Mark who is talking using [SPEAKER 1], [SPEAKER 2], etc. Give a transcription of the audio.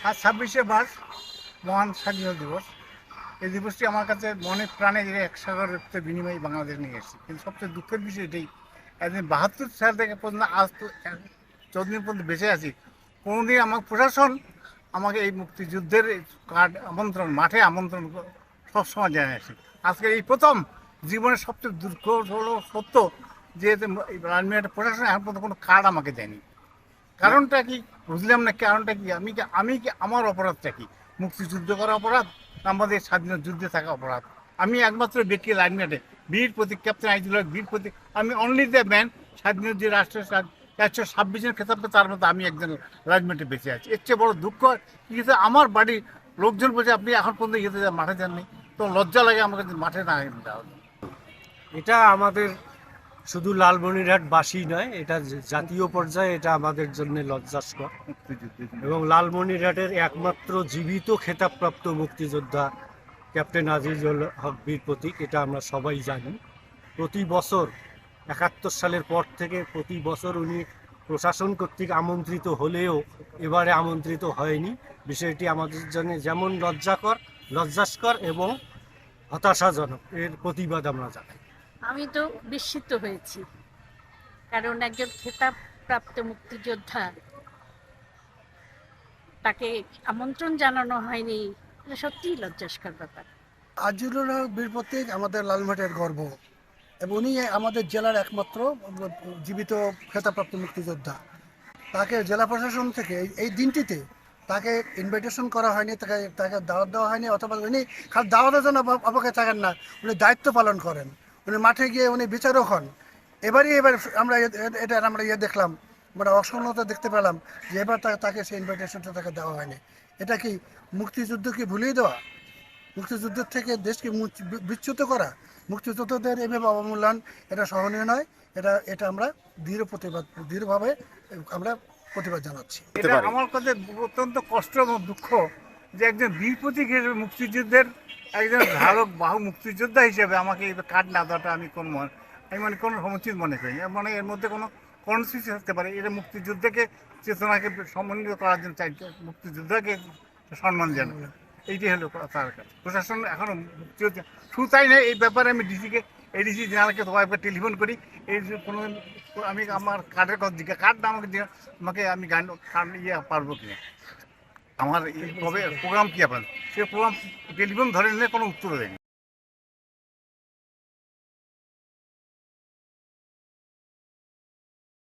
[SPEAKER 1] আজ 26শে মার্চ মহান স্বাধীনতা দিবস। এই দিবসটি আমার কাছে মনে প্রাণে যে 100 রক্তের বিনিময়ে বাংলাদেশ নিয়ে এসেছি। কিন্তু সবচেয়ে দুঃখের বিষয় এটাই, একদিন 72 সাল থেকে পর্যন্ত আজ তো যতদিন পর্যন্ত বেঁচে আছি, কোনোদিন আমার প্রশাসন আমাকে এই মুক্তিযুদ্ধের কার্ড আমন্ত্রণ, মাঠে আমন্ত্রণ সবসময় জানিয়েছি। আজকে এই প্রথম জীবনের সবচেয়ে দুঃখ হলো সত্য যে রাজমিয়াটের প্রশাসন এখন পর্যন্ত কোনো কার্ড আমাকে দেয়নি। কারণটা কি বুঝলাম না, কারণটা কি? আমি কি আমার অপরাধটা কি? মুক্তিযুদ্ধ করা অপরাধ, আমাদের স্বাধীনতা যুদ্ধে থাকা অপরাধ? আমি একমাত্র ব্যক্তি লাইনম্যাটে বীর প্রতীক, ক্যাপ্টেন আইজুল হক বীর প্রতীক। আমি অনলি দ্য ম্যান, স্বাধীনতা যে রাষ্ট্রের 126 জন খেতাব, তার মধ্যে আমি একজন লাইনম্যাটে বেঁচে আছি। এর চেয়ে বড় দুঃখ কিন্তু আমার বাড়ির লোকজন বলছে আপনি এখন পর্যন্ত ইয়েতে মাঠে যাননি, তো লজ্জা লাগে আমাকে মাঠে না যাওয়া।
[SPEAKER 2] এটা আমাদের শুধু লালমনিরহাটবাসী নয়, এটা জাতীয় পর্যায়ে এটা আমাদের জন্য লজ্জাস্কর। এবং লালমনিরহাটের একমাত্র জীবিত খেতাবপ্রাপ্ত মুক্তিযোদ্ধা ক্যাপ্টেন আজিজুল হক বীর প্রতীক, এটা আমরা সবাই জানি। প্রতি বছর 71 সালের পর থেকে প্রতি বছর উনি প্রশাসন কর্তৃক আমন্ত্রিত হলেও এবারে আমন্ত্রিত হয়নি। বিষয়টি আমাদের জন্য যেমন লজ্জাস্কর এবং হতাশাজনক। এর প্রতিবাদ আমরা জানাই।
[SPEAKER 3] আমি তো বিস্মিত হয়েছি, কারণ একজন খেতাবপ্রাপ্ত মুক্তিযোদ্ধা, তাকে আমন্ত্রণ জানানো হয়নি, এটা সত্যিই লজ্জাস্কর ব্যাপার।
[SPEAKER 4] আজিজুল হক বীর প্রতীক আমাদের লালমাটির গর্ব, এবং উনি আমাদের জেলার একমাত্র জীবিত খেতাবপ্রাপ্ত মুক্তিযোদ্ধা। তাকে জেলা প্রশাসন থেকে এই দিনটিতে তাকে ইনভাইটেশন করা হয়নি, তাকে দাওয়াত দেওয়া হয়নি, অথবা উনি খালি দাওয়াতের জন্য অপেক্ষায় থাকেন না, উনি দায়িত্ব পালন করেন, উনি মাঠে গিয়ে উনি বিচারক হন। এবার আমরা দেখলাম, মানে অসম্মতা দেখতে পেলাম যে এবার তাকে সেই ইনভাইটেশনটা তাকে দেওয়া হয়নি। এটা কি মুক্তিযুদ্ধকে ভুলিয়ে দেওয়া? মুক্তিযুদ্ধের থেকে দেশকে বিচ্যুত করা? মুক্তিযোদ্ধাদের এভাবে অবমূল্যায়ন, এটা সহনীয় নয়। এটা আমরা দৃঢ়ভাবে আমরা প্রতিবাদ জানাচ্ছি।
[SPEAKER 1] এটা আমার কাছে অত্যন্ত কষ্ট এবং দুঃখ যে একজন বীর প্রতীক হিসেবে, মুক্তিযুদ্ধের একজন ধারক বাহু মুক্তিযোদ্ধা হিসেবে আমাকে এই কার্ড না দেওয়াটা আমি কোনো সমুচিত মনে করি না। মানে এর মধ্যে কোনো কর্মসূচি থাকতে পারে, এটা মুক্তিযুদ্ধকে চেতনাকে সম্মানিত করার জন্য চাইতে, মুক্তিযোদ্ধাকে সম্মান জানাবে, এইটাই হলো তার কাছে। প্রশাসন এখনো মুক্তিযোদ্ধা শুধু তাই নয়, এই ব্যাপারে আমি এডিসি জেনারেলকে কয়েকবার টেলিফোন করি। এই যে কোনো আমি আমার কার্ডের কথা কার্ড না আমাকে আমি গান পারবো কিনা, আমার কবে প্রোগ্রাম কী আপনার, সে প্রোগ্রাম টেলিফোন ধরে নিলে কোনো উত্তর দেয়নি।